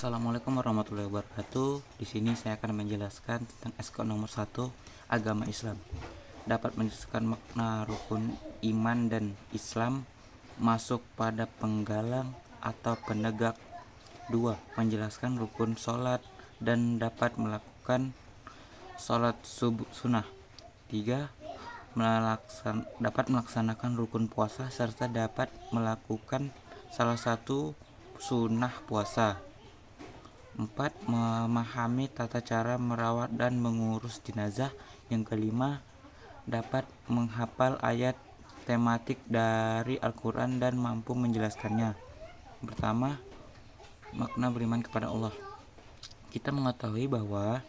Assalamualaikum warahmatullahi wabarakatuh. Di sini saya akan menjelaskan tentang SK nomor 1 agama Islam. Dapat menjelaskan makna rukun iman dan Islam masuk pada penggalang atau penegak. 2. Menjelaskan rukun sholat dan dapat melakukan sholat sunnah. 3. Dapat melaksanakan rukun puasa serta dapat melakukan salah satu sunnah puasa. 4. Memahami tata cara merawat dan mengurus jenazah. Yang kelima, dapat menghafal ayat tematik dari Al-Quran dan mampu menjelaskannya. Pertama, makna beriman kepada Allah. Kita mengetahui bahwa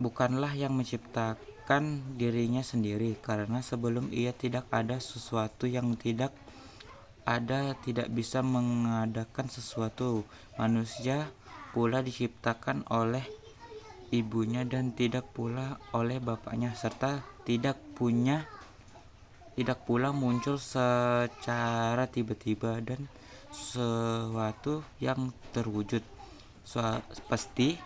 bukanlah yang menciptakan dirinya sendiri, karena sebelum ia tidak ada sesuatu, yang tidak ada tidak bisa mengadakan sesuatu. Manusia pula diciptakan oleh ibunya dan tidak pula oleh bapaknya, serta tidak pula muncul secara tiba-tiba dan sesuatu yang terwujud pasti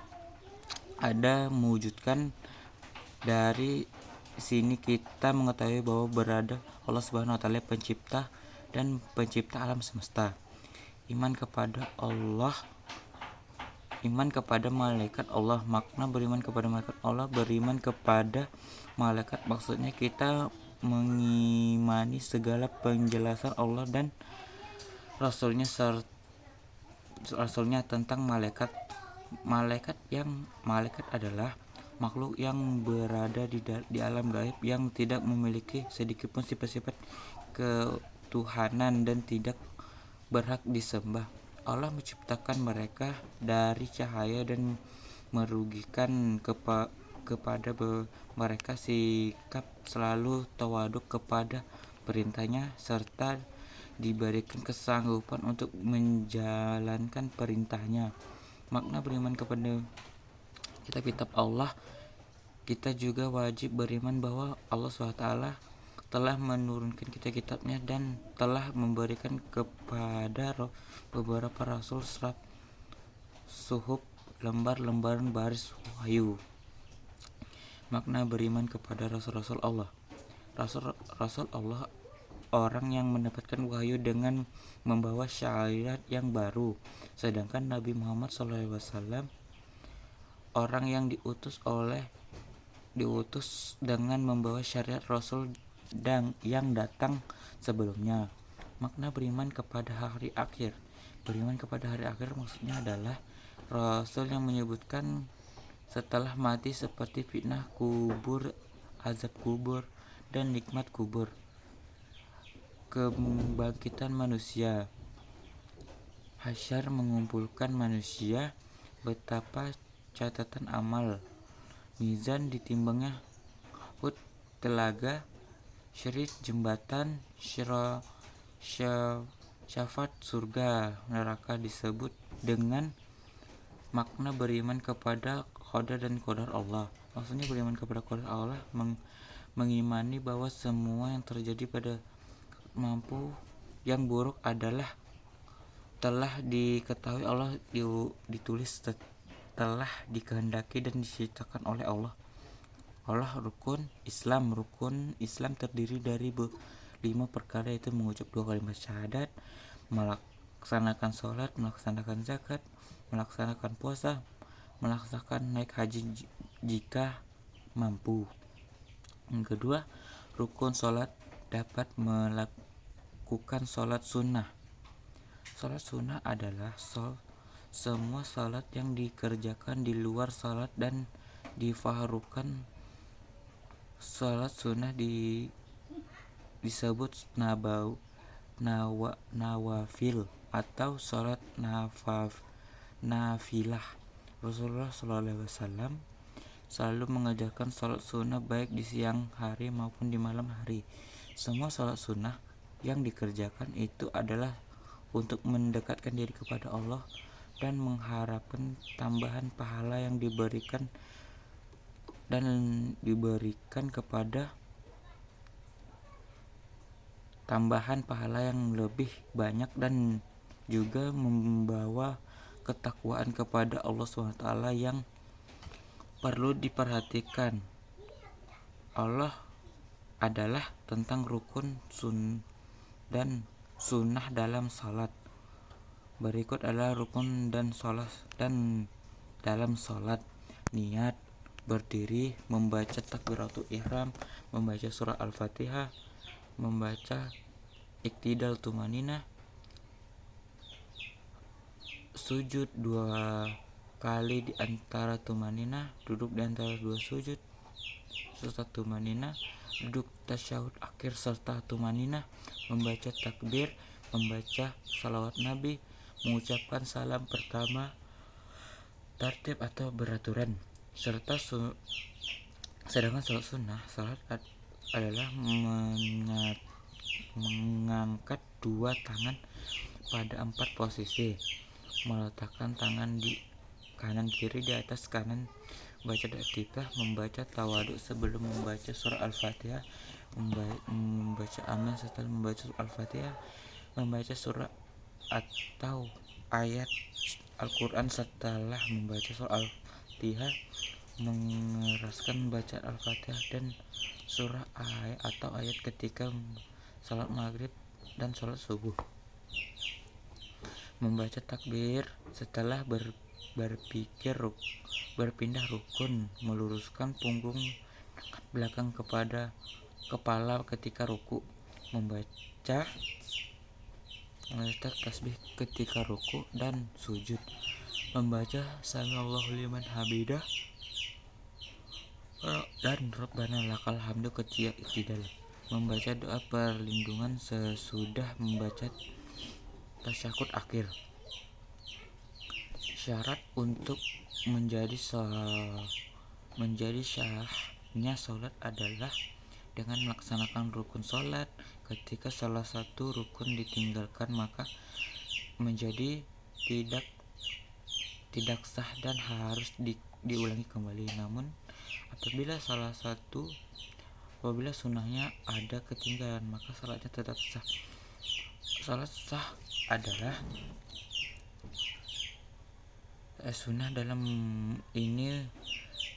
ada mewujudkan. Dari sini kita mengetahui bahwa berada Allah Subhanahu wa taala pencipta dan pencipta alam semesta. Iman kepada malaikat Allah. Makna beriman kepada malaikat Allah. Beriman kepada malaikat maksudnya kita mengimani segala penjelasan Allah dan Rasulnya tentang malaikat. Malaikat adalah makhluk yang berada di alam gaib, yang tidak memiliki sedikitpun sifat-sifat ketuhanan dan tidak berhak disembah. Allah menciptakan mereka dari cahaya dan merugikan kepada mereka sikap selalu tawaduk kepada perintahnya serta diberikan kesanggupan untuk menjalankan perintahnya. Makna beriman kepada kitab-kitab Allah. Kita juga wajib beriman bahwa Allah SWT telah menurunkan kitab-kitabnya dan telah memberikan kepada beberapa rasul suhuf, lembar-lembaran baris wahyu. Makna beriman kepada rasul-rasul Allah. Rasul Allah orang yang mendapatkan wahyu dengan membawa syariat yang baru, sedangkan Nabi Muhammad SAW orang yang diutus dengan membawa syariat Rasul dan yang datang sebelumnya. Makna beriman kepada hari akhir. Beriman kepada hari akhir maksudnya adalah Rasul yang menyebutkan setelah mati seperti fitnah kubur, azab kubur, dan nikmat kubur. Kebangkitan manusia. Hasyar mengumpulkan manusia. Betapa catatan amal. Mizan ditimbangnya. Hud telaga. Syirik jembatan. Syafaat surga neraka. Disebut dengan makna beriman kepada qadar dan qadar Allah. Maksudnya beriman kepada qadar Allah mengimani bahwa semua yang terjadi pada mampu yang buruk adalah telah diketahui Allah, ditulis, telah dikehendaki dan diciptakan oleh Allah. Rukun Islam terdiri dari 5 perkara, yaitu mengucap 2 kalimat syahadat, melaksanakan sholat, melaksanakan zakat, melaksanakan puasa, melaksanakan naik haji jika mampu. Yang kedua, rukun sholat, dapat melakukan sholat sunnah. Sholat sunnah adalah semua sholat yang dikerjakan di luar sholat dan difaharukan. Sholat sunnah disebut nawafil atau sholat nafilah. Rasulullah SAW selalu mengajarkan sholat sunnah baik di siang hari maupun di malam hari. Semua sholat sunnah yang dikerjakan itu adalah untuk mendekatkan diri kepada Allah dan mengharapkan tambahan pahala yang diberikan kepada tambahan pahala yang lebih banyak, dan juga membawa ketakwaan kepada Allah SWT yang perlu diperhatikan. Allah adalah tentang rukun dan sunnah dalam salat. Berikut adalah rukun dan dalam salat: niat, berdiri, membaca takbiratul ihram, membaca surah Al-Fatihah, membaca iktidal tumaninah, sujud 2 kali di antara tumaninah, duduk di antara 2 sujud serta tumaninah, duduk tasyahud akhir serta tumaninah, membaca takbir, membaca salawat Nabi, mengucapkan salam pertama tertib atau beraturan, sedangkan salat sunnah adalah mengangkat 2 tangan pada 4 posisi, meletakkan tangan di kanan kiri di atas kanan, membaca i'tikaf, membaca tawaduk sebelum membaca surah Al-Fatihah, membaca amin setelah membaca surah Al-Fatihah, membaca surah atau ayat Al-Quran setelah membaca surah Al-Fatihah, mengeraskan bacaan Al-Fatihah dan surah atau ayat ketika salat maghrib dan salat subuh, membaca takbir setelah berpindah rukun, meluruskan punggung belakang kepada kepala ketika ruku, membaca tasbih ketika ruku dan sujud, membaca samiallahu liman hamidah dan rabbana lakal hamdu ketika iktidal, membaca doa perlindungan sesudah membaca tasyahud akhir. Syarat untuk menjadi sahnya salat adalah dengan melaksanakan rukun salat. Ketika salah satu rukun ditinggalkan, maka menjadi tidak sah dan harus diulangi kembali. Namun apabila sunnahnya ada ketinggalan, maka salatnya tetap sah. Salat sah adalah sunnah. Dalam ini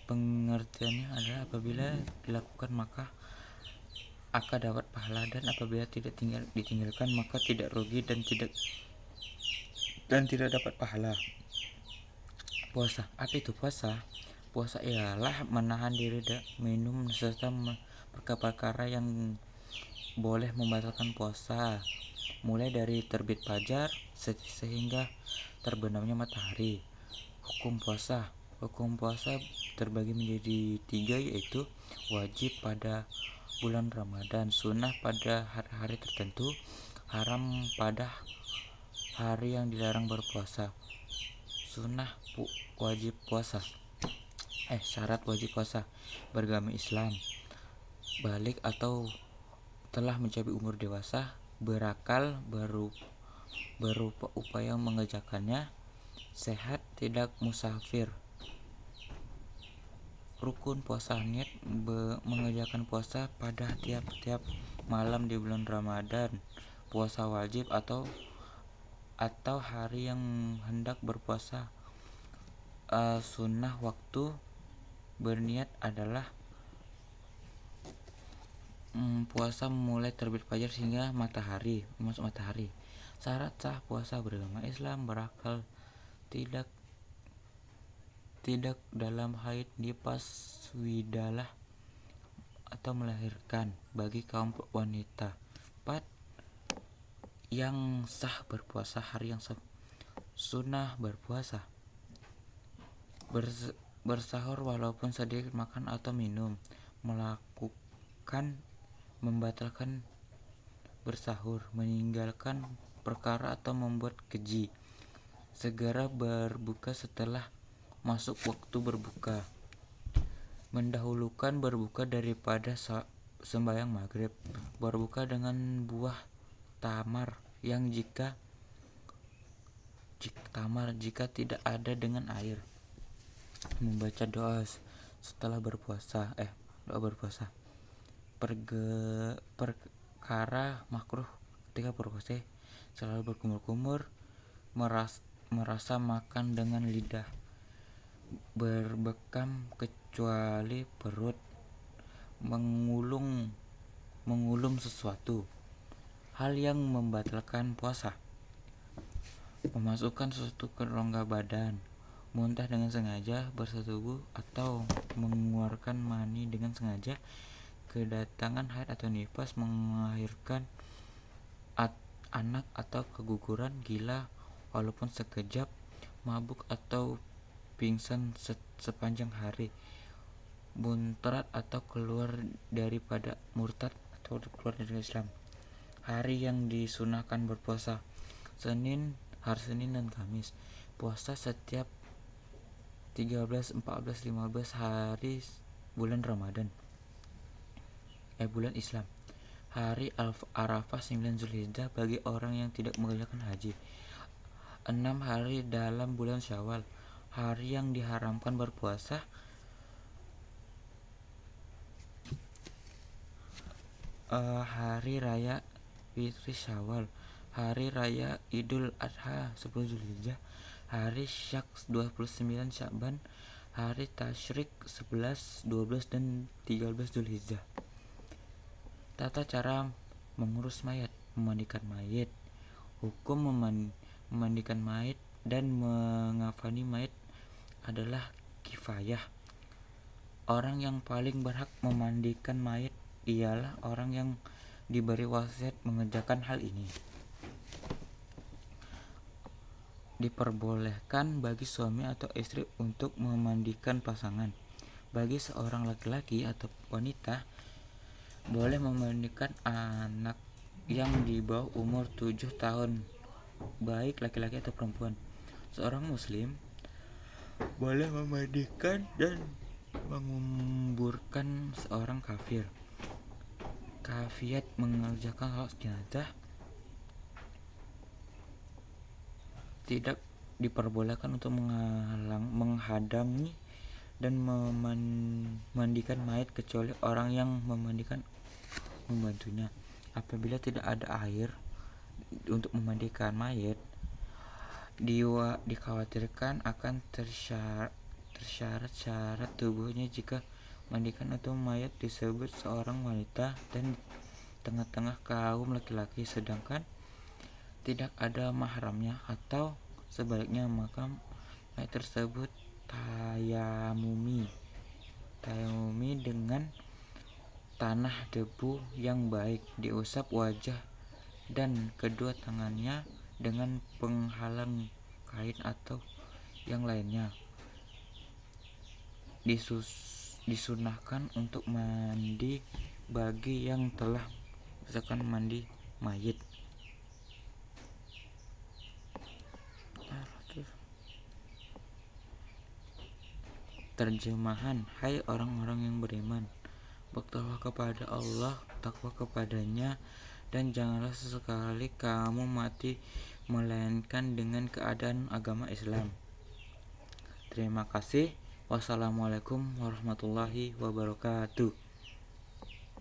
pengertiannya adalah apabila dilakukan maka akan dapat pahala, dan apabila tidak ditinggalkan maka tidak rugi dan tidak dapat pahala. Puasa. Apa itu puasa? Puasa ialah menahan diri dari minum serta perkara yang boleh membatalkan puasa, mulai dari terbit fajar sehingga terbenamnya matahari. Hukum puasa terbagi menjadi 3, yaitu wajib pada bulan Ramadan, sunnah pada hari-hari tertentu, haram pada hari yang dilarang berpuasa. Sunnah wajib puasa. Syarat wajib puasa: beragama Islam, balik atau telah mencapai umur dewasa, berakal berupa upaya mengerjakannya, sehat, tidak musafir. Rukun puasa: niat mengerjakan puasa pada tiap-tiap malam di bulan Ramadan. Puasa wajib atau hari yang hendak berpuasa. Sunnah waktu berniat adalah puasa mulai terbit fajar hingga masuk matahari. Syarat sah puasa: beragama Islam, berakal, tidak dalam haid, nifas, widalah atau melahirkan. Bagi kaum wanita, 4 yang sah berpuasa. Hari yang sunnah berpuasa: bersahur walaupun sedikit makan atau minum, membatalkan bersahur, meninggalkan perkara atau membuat keji, segera berbuka setelah masuk waktu berbuka, mendahulukan berbuka daripada sembahyang maghrib, berbuka dengan buah tamar jika tidak ada dengan air, membaca doa setelah berpuasa. Doa berpuasa. Perkara makruh ketika berpuasa: selalu berkumur-kumur, merasa makan dengan lidah berbekam kecuali perut mengulum sesuatu. Hal yang membatalkan puasa: memasukkan sesuatu ke rongga badan, muntah dengan sengaja, bersetubuh atau mengeluarkan mani dengan sengaja, kedatangan haid atau nifas, melahirkan anak atau keguguran, gila walaupun sekejap, mabuk atau pingsan sepanjang hari, muntrat atau keluar daripada murtad atau keluar dari Islam. Hari yang disunahkan berpuasa: hari Senin dan Kamis. Puasa setiap 13, 14, 15 hari bulan Ramadan, bulan Islam. Hari Arafah 9 Zulhijjah bagi orang yang tidak mengerjakan haji. 6 hari dalam bulan Syawal. Hari yang diharamkan berpuasa: hari raya Fitri Syawal, hari raya Idul Adha 10 Zulhijjah, hari Syak 29 Sya'ban, hari Tasyrik 11, 12 dan 13 Zulhijjah. Tata cara mengurus mayat: memandikan mayat. Hukum memandikan mayat dan mengafani mayat adalah kifayah. Orang yang paling berhak memandikan mayat ialah orang yang diberi wasiat mengerjakan hal ini. Diperbolehkan bagi suami atau istri untuk memandikan pasangan. Bagi seorang laki-laki atau wanita, boleh memandikan anak yang di bawah umur 7 tahun, baik laki-laki atau perempuan. Seorang muslim boleh memandikan dan menguburkan seorang kafir. Kafiat mengerjakan salat jenazah: tidak diperbolehkan untuk menghadangi dan memandikan mayat kecuali orang yang memandikan membantunya. Apabila tidak ada air untuk memandikan mayat, dikhawatirkan akan tersyarat tubuhnya jika mandikan atau mayat disebut seorang wanita dan tengah-tengah kaum laki-laki sedangkan tidak ada mahramnya, atau sebaliknya, maka mayat tersebut tayamumi dengan tanah debu yang baik, diusap wajah dan kedua tangannya dengan penghalang kain atau yang lainnya. Disunahkan untuk mandi bagi yang telah misalkan mandi mayit. Terjemahan: hai orang-orang yang beriman, bertakwa kepada Allah, takwa kepadanya, dan janganlah sesekali kamu mati melainkan dengan keadaan agama Islam. Terima kasih. Wassalamualaikum warahmatullahi wabarakatuh.